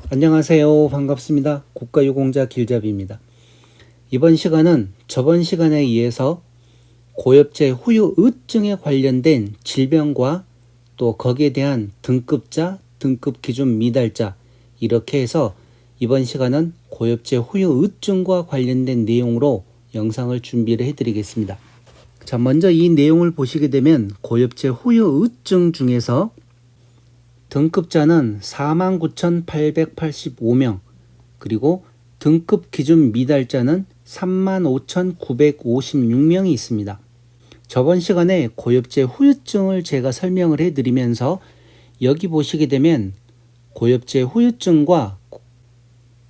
안녕하세요. 반갑습니다. 국가유공자 길잡이입니다. 이번 시간은 저번 시간에 이어서 고엽제 후유의증에 관련된 질병과 또 거기에 대한 등급자, 등급기준 미달자 이렇게 해서 이번 시간은 고엽제 후유의증과 관련된 내용으로 영상을 준비를 해드리겠습니다. 자, 먼저 이 내용을 보시게 되면 고엽제 후유의증 중에서 등급자는 49,885명, 그리고 등급 기준 미달자는 35,956명이 있습니다. 저번 시간에 고엽제 후유증을 제가 설명을 해드리면서 여기 보시게 되면 고엽제 후유증과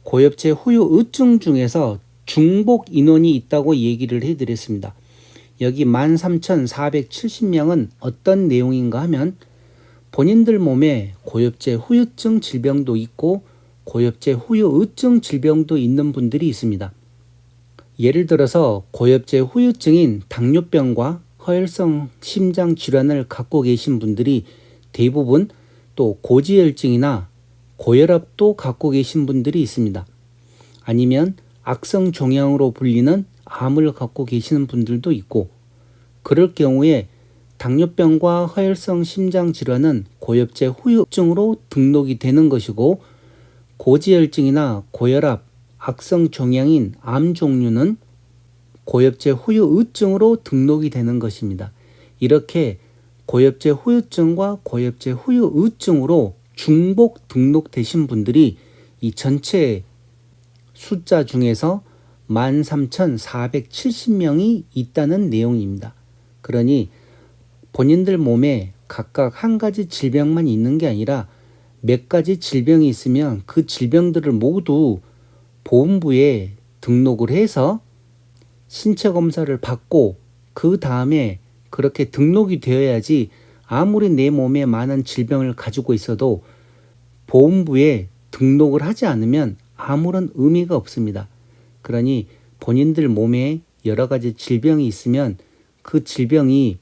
고엽제 후유의증 중에서 중복 인원이 있다고 얘기를 해드렸습니다. 여기 13,470명은 어떤 내용인가 하면 본인들 몸에 고엽제 후유증 질병도 있고 고엽제 후유의증 질병도 있는 분들이 있습니다. 예를 들어서 고엽제 후유증인 당뇨병과 허혈성 심장 질환을 갖고 계신 분들이 대부분 또 고지혈증이나 고혈압도 갖고 계신 분들이 있습니다. 아니면 악성 종양으로 불리는 암을 갖고 계시는 분들도 있고, 그럴 경우에 당뇨병과 허혈성 심장 질환은 고엽제 후유증으로 등록이 되는 것이고, 고지혈증이나 고혈압, 악성 종양인 암 종류는 고엽제 후유의증으로 등록이 되는 것입니다. 이렇게 고엽제 후유증과 고엽제 후유의증으로 중복 등록되신 분들이 이 전체 숫자 중에서 13,470명이 있다는 내용입니다. 그러니 본인들 몸에 각각 한 가지 질병만 있는 게 아니라 몇 가지 질병이 있으면 그 질병들을 모두 보험부에 등록을 해서 신체 검사를 받고 그 다음에 그렇게 등록이 되어야지 아무리 내 몸에 많은 질병을 가지고 있어도 보험부에 등록을 하지 않으면 아무런 의미가 없습니다. 그러니 본인들 몸에 여러 가지 질병이 있으면 그 질병이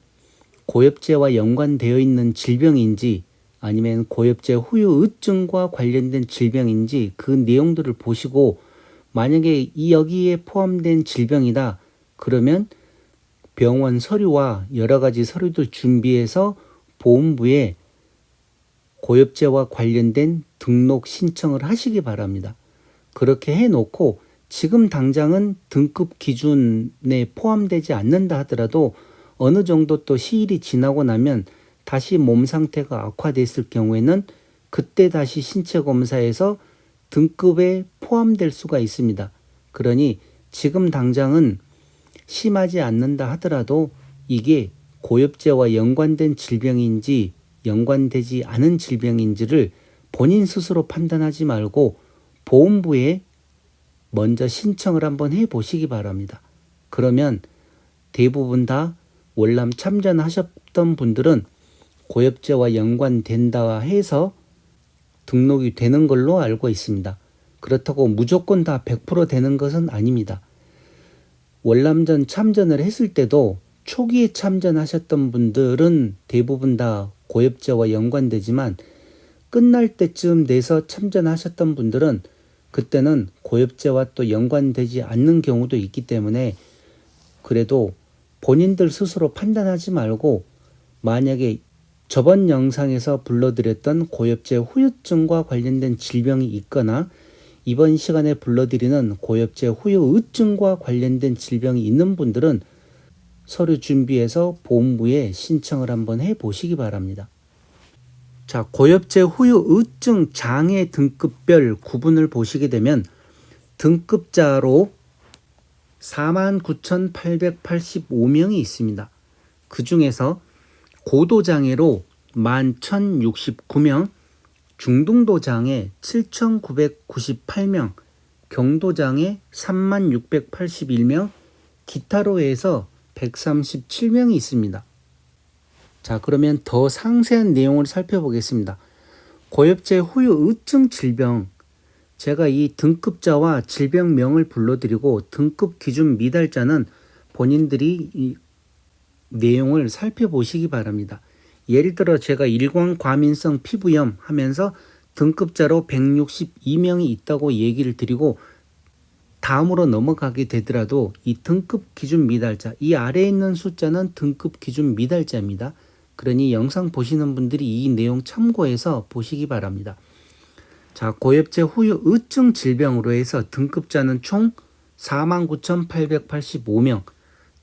고엽제와 연관되어 있는 질병인지 아니면 고엽제 후유의증과 관련된 질병인지 그 내용들을 보시고, 만약에 여기에 포함된 질병이다 그러면 병원 서류와 여러 가지 서류들 준비해서 보험부에 고엽제와 관련된 등록 신청을 하시기 바랍니다. 그렇게 해놓고 지금 당장은 등급 기준에 포함되지 않는다 하더라도 어느 정도 또 시일이 지나고 나면 다시 몸 상태가 악화됐을 경우에는 그때 다시 신체 검사에서 등급에 포함될 수가 있습니다. 그러니 지금 당장은 심하지 않는다 하더라도 이게 고엽제와 연관된 질병인지 연관되지 않은 질병인지를 본인 스스로 판단하지 말고 보험부에 먼저 신청을 한번 해보시기 바랍니다. 그러면 대부분 다 월남 참전하셨던 분들은 고엽제와 연관된다 해서 등록이 되는 걸로 알고 있습니다. 그렇다고 무조건 다 100% 되는 것은 아닙니다. 월남전 참전을 했을 때도 초기에 참전하셨던 분들은 대부분 다 고엽제와 연관되지만 끝날 때쯤 돼서 참전하셨던 분들은 그때는 고엽제와 또 연관되지 않는 경우도 있기 때문에 그래도 본인들 스스로 판단하지 말고, 만약에 저번 영상에서 불러드렸던 고엽제 후유증과 관련된 질병이 있거나 이번 시간에 불러드리는 고엽제 후유의증과 관련된 질병이 있는 분들은 서류 준비해서 보험부에 신청을 한번 해보시기 바랍니다. 자, 고엽제 후유의증 장애 등급별 구분을 보시게 되면 등급자로 49,885명이 있습니다. 그 중에서 고도장애로 11,069명, 중등도장애 7,998명, 경도장애 3681명, 기타로 해서 137명이 있습니다. 자, 그러면 더 상세한 내용을 살펴보겠습니다. 고엽제 후유의증 질병, 제가 이 등급자와 질병명을 불러드리고 등급 기준 미달자는 본인들이 이 내용을 살펴보시기 바랍니다. 예를 들어 제가 일광과민성 피부염 하면서 등급자로 162명이 있다고 얘기를 드리고 다음으로 넘어가게 되더라도 이 등급 기준 미달자, 이 아래에 있는 숫자는 등급 기준 미달자입니다. 그러니 영상 보시는 분들이 이 내용 참고해서 보시기 바랍니다. 자, 고엽제 후유 의증 질병으로 해서 등급자는 총 49,885명,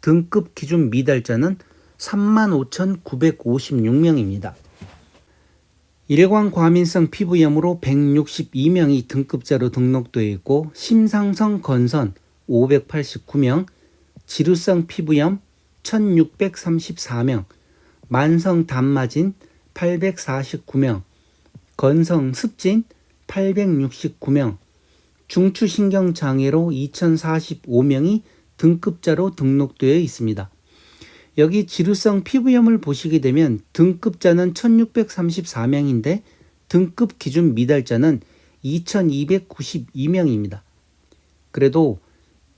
등급 기준 미달자는 35,956명입니다. 일광 과민성 피부염으로 162명이 등급자로 등록되어 있고 심상성 건선 589명, 지루성 피부염 1634명, 만성 단마진 849명, 건성 습진 869명, 중추신경장애로 2045명이 등급자로 등록되어 있습니다. 여기 지루성 피부염을 보시게 되면 등급자는 1634명인데 등급 기준 미달자는 2292명입니다. 그래도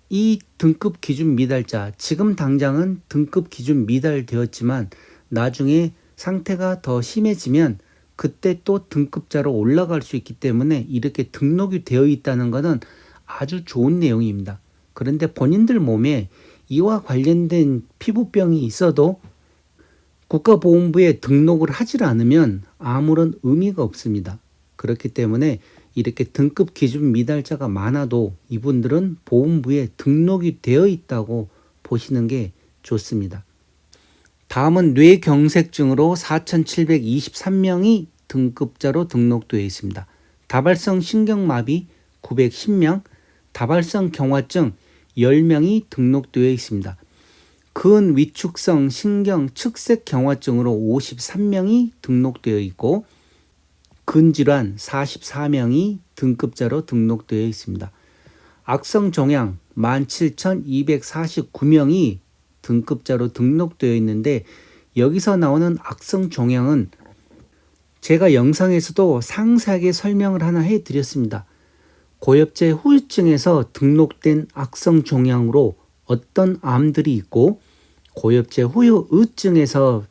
이 등급 기준 미달자, 지금 당장은 등급 기준 미달되었지만 나중에 상태가 더 심해지면 그때 또 등급자로 올라갈 수 있기 때문에 이렇게 등록이 되어 있다는 것은 아주 좋은 내용입니다. 그런데 본인들 몸에 이와 관련된 피부병이 있어도 국가보험부에 등록을 하지 않으면 아무런 의미가 없습니다. 그렇기 때문에 이렇게 등급 기준 미달자가 많아도 이분들은 보험부에 등록이 되어 있다고 보시는 게 좋습니다. 다음은 뇌경색증으로 4,723명이 등급자로 등록되어 있습니다. 다발성 신경마비 910명, 다발성 경화증 10명이 등록되어 있습니다. 근위축성 신경 측색 경화증으로 53명이 등록되어 있고 근질환 44명이 등급자로 등록되어 있습니다. 악성 종양 17,249명이 등급자로 등록되어 있는데 여기서 나오는 악성 종양은 제가 영상에서도 상세하게 설명을 하나 해드렸습니다. 고엽제 후유증에서 등록된 악성 종양으로 어떤 암들이 있고 고엽제 후유증에서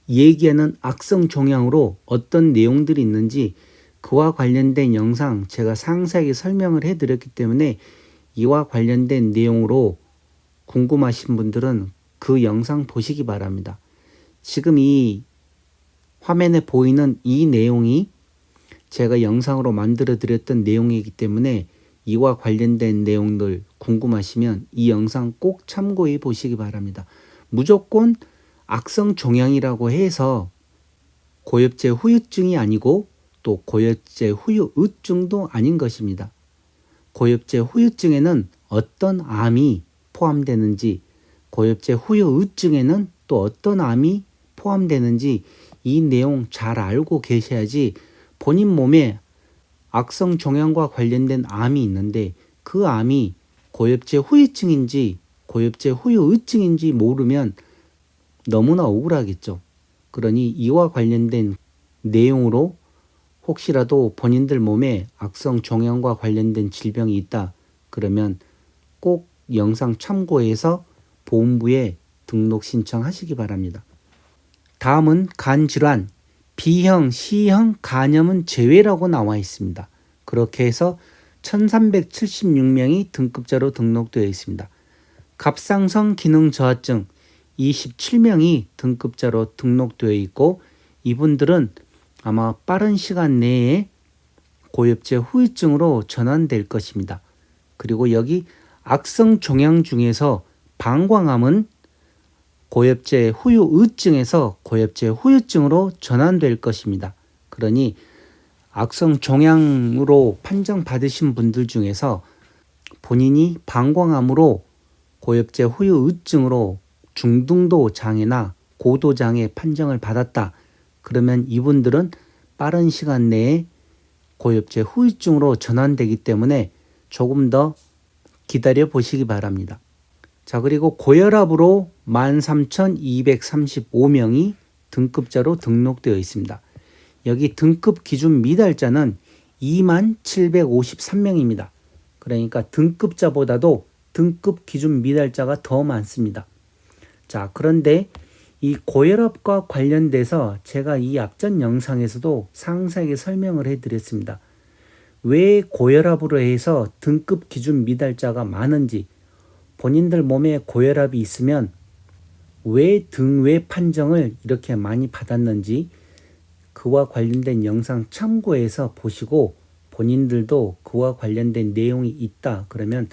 얘기하는 악성 종양으로 어떤 내용들이 있는지 그와 관련된 영상 제가 상세하게 설명을 해드렸기 때문에 이와 관련된 내용으로 궁금하신 분들은 그 영상 보시기 바랍니다. 지금 이 화면에 보이는 이 내용이 제가 영상으로 만들어 드렸던 내용이기 때문에 이와 관련된 내용들 궁금하시면 이 영상 꼭 참고해 보시기 바랍니다. 무조건 악성 종양이라고 해서 고엽제 후유증이 아니고 또 고엽제 후유의증도 아닌 것입니다. 고엽제 후유증에는 어떤 암이 포함되는지, 고엽제 후유의증에는 또 어떤 암이 포함되는지 이 내용 잘 알고 계셔야지 본인 몸에 악성 종양과 관련된 암이 있는데 그 암이 고엽제 후유증인지 고엽제 후유의증인지 모르면 너무나 억울하겠죠. 그러니 이와 관련된 내용으로 혹시라도 본인들 몸에 악성 종양과 관련된 질병이 있다 그러면 꼭 영상 참고해서 보험부에 등록 신청하시기 바랍니다. 다음은 간질환, B형, C형 간염은 제외라고 나와 있습니다. 그렇게 해서 1376명이 등급자로 등록되어 있습니다. 갑상선 기능 저하증 27명이 등급자로 등록되어 있고 이분들은 아마 빠른 시간 내에 고엽제 후유증으로 전환될 것입니다. 그리고 여기 악성 종양 중에서 방광암은 고엽제 후유의증에서 고엽제 후유증으로 전환될 것입니다. 그러니 악성 종양으로 판정받으신 분들 중에서 본인이 방광암으로 고엽제 후유의증으로 중등도 장애나 고도 장애 판정을 받았다. 그러면 이분들은 빠른 시간 내에 고엽제 후유증으로 전환되기 때문에 조금 더 기다려 보시기 바랍니다. 자, 그리고 고혈압으로 13,235명이 등급자로 등록되어 있습니다. 여기 등급 기준 미달자는 2753명입니다. 그러니까 등급자보다도 등급 기준 미달자가 더 많습니다. 자, 그런데 이 고혈압과 관련돼서 제가 이 앞전 영상에서도 상세하게 설명을 해드렸습니다. 왜 고혈압으로 해서 등급 기준 미달자가 많은지, 본인들 몸에 고혈압이 있으면 왜 등외 판정을 이렇게 많이 받았는지 그와 관련된 영상 참고해서 보시고 본인들도 그와 관련된 내용이 있다 그러면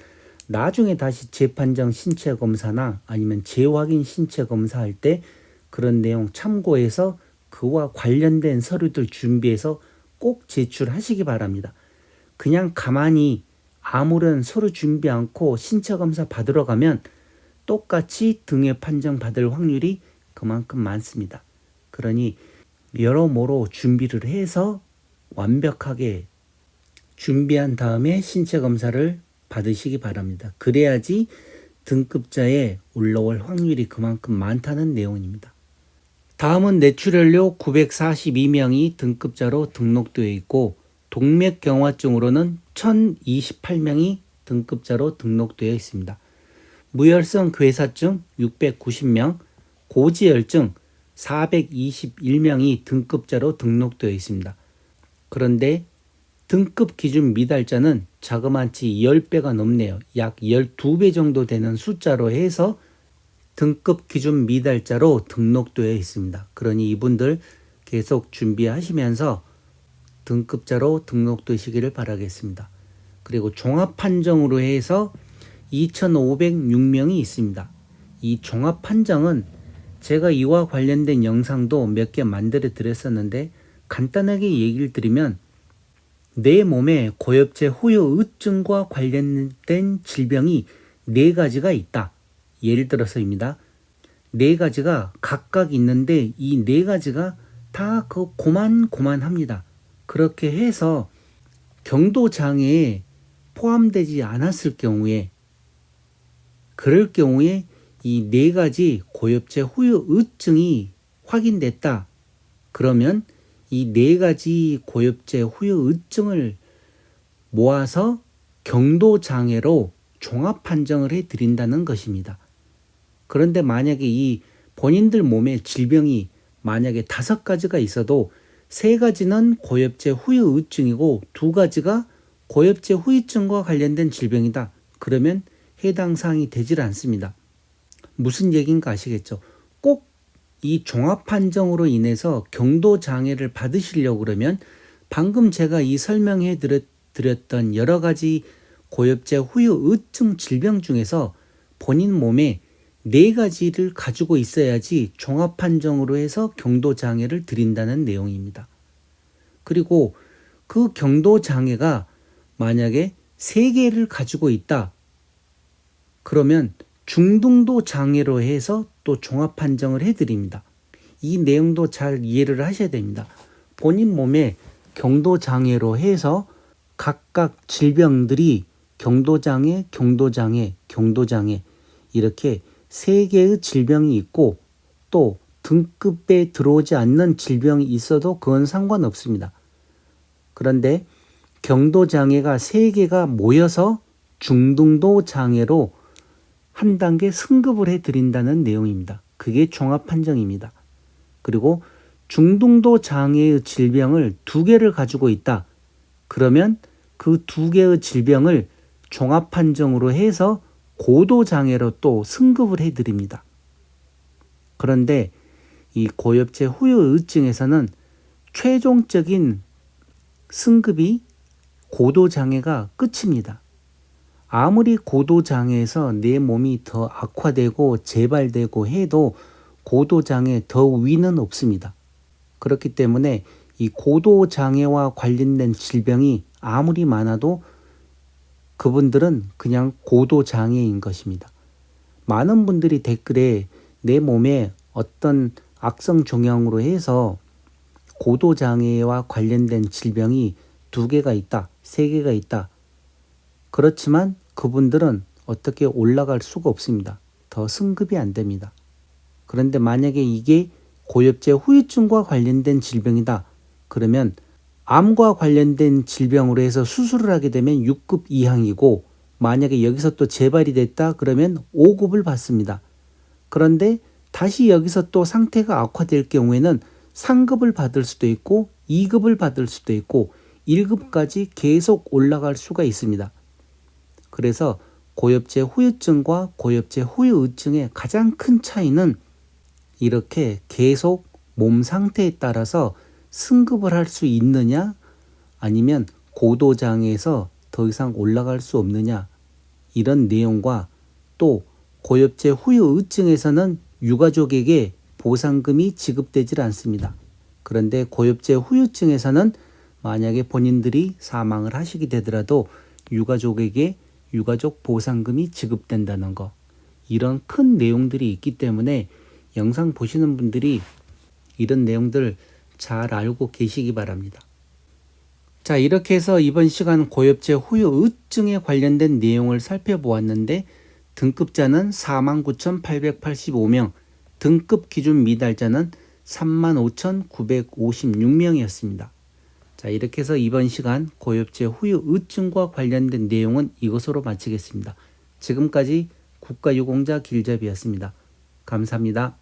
나중에 다시 재판정 신체 검사나 아니면 재확인 신체 검사할 때 그런 내용 참고해서 그와 관련된 서류들 준비해서 꼭 제출하시기 바랍니다. 그냥 가만히 아무런 서류 준비 않고 신체 검사 받으러 가면 똑같이 등의 판정 받을 확률이 그만큼 많습니다. 그러니 여러모로 준비를 해서 완벽하게 준비한 다음에 신체 검사를 받으시기 바랍니다. 그래야지 등급자에 올라올 확률이 그만큼 많다는 내용입니다. 다음은 뇌출혈료 942명이 등급자로 등록되어 있고 동맥경화증으로는 1028명이 등급자로 등록되어 있습니다. 무혈성 괴사증 690명, 고지혈증 421명이 등급자로 등록되어 있습니다. 그런데 등급 기준 미달자는 자그마치 10배가 넘네요. 약 12배 정도 되는 숫자로 해서 등급 기준 미달자로 등록되어 있습니다. 그러니 이분들 계속 준비하시면서 등급자로 등록되시기를 바라겠습니다. 그리고 종합판정으로 해서 2,506명이 있습니다. 이 종합판정은 제가 이와 관련된 영상도 몇 개 만들어 드렸었는데 간단하게 얘기를 드리면 내 몸에 고엽제 후유증과 관련된 질병이 4가지가 있다. 예를 들어서입니다. 4가지가 각각 있는데 이 4가지가 다 고만고만합니다. 그렇게 해서 경도장애에 포함되지 않았을 경우에 그럴 경우에 이 4가지 고엽제 후유증이 확인됐다. 그러면 이 4가지 고엽제 후유증을 모아서 경도장애로 종합 판정을 해드린다는 것입니다. 그런데 만약에 이 본인들 몸에 질병이 만약에 5가지가 있어도 3가지는 고엽제 후유증이고 2가지가 고엽제 후유증과 관련된 질병이다. 그러면 해당 사항이 되질 않습니다. 무슨 얘기인가 아시겠죠? 꼭 이 종합 판정으로 인해서 경도 장애를 받으시려고 그러면 방금 제가 이 설명해 드렸던 여러 가지 고엽제 후유증 질병 중에서 본인 몸에 4가지를 가지고 있어야지 종합 판정으로 해서 경도 장애를 드린다는 내용입니다. 그리고 그 경도 장애가 만약에 3개를 가지고 있다. 그러면 중등도 장애로 해서 또 종합 판정을 해드립니다. 이 내용도 잘 이해를 하셔야 됩니다. 본인 몸에 경도 장애로 해서 각각 질병들이 경도장애, 경도장애, 경도장애 이렇게 3개의 질병이 있고 또 등급에 들어오지 않는 질병이 있어도 그건 상관없습니다. 그런데 경도장애가 3개가 모여서 중등도 장애로 한 단계 승급을 해드린다는 내용입니다. 그게 종합판정입니다. 그리고 중등도 장애의 질병을 2개를 가지고 있다. 그러면 그 2개의 질병을 종합판정으로 해서 고도장애로 또 승급을 해드립니다. 그런데 이 고엽제 후유증에서는 최종적인 승급이 고도장애가 끝입니다. 아무리 고도장애에서 내 몸이 더 악화되고 재발되고 해도 고도장애 더 위는 없습니다. 그렇기 때문에 이 고도장애와 관련된 질병이 아무리 많아도 그분들은 그냥 고도장애인 것입니다. 많은 분들이 댓글에 내 몸에 어떤 악성 종양으로 해서 고도장애와 관련된 질병이 2개가 있다, 3개가 있다. 그렇지만 그분들은 어떻게 올라갈 수가 없습니다. 더 승급이 안 됩니다. 그런데 만약에 이게 고엽제 후유증과 관련된 질병이다. 그러면 암과 관련된 질병으로 해서 수술을 하게 되면 6급 이항이고 만약에 여기서 또 재발이 됐다 그러면 5급을 받습니다. 그런데 다시 여기서 또 상태가 악화될 경우에는 상급을 받을 수도 있고 2급을 받을 수도 있고 1급까지 계속 올라갈 수가 있습니다. 그래서 고엽제 후유증과 고엽제 후유증의 가장 큰 차이는 이렇게 계속 몸 상태에 따라서 승급을 할 수 있느냐 아니면 고도장애에서 더 이상 올라갈 수 없느냐 이런 내용과 또 고엽제 후유증에서는 유가족에게 보상금이 지급되질 않습니다. 그런데 고엽제 후유증에서는 만약에 본인들이 사망을 하시게 되더라도 유가족에게 유가족 보상금이 지급된다는 거, 이런 큰 내용들이 있기 때문에 영상 보시는 분들이 이런 내용들 잘 알고 계시기 바랍니다. 자, 이렇게 해서 이번 시간 고엽제 후유증에 관련된 내용을 살펴보았는데 등급자는 49,885명, 등급 기준 미달자는 35,956명이었습니다. 자, 이렇게 해서 이번 시간 고엽제 후유증과 관련된 내용은 이것으로 마치겠습니다. 지금까지 국가유공자 길잡이였습니다. 감사합니다.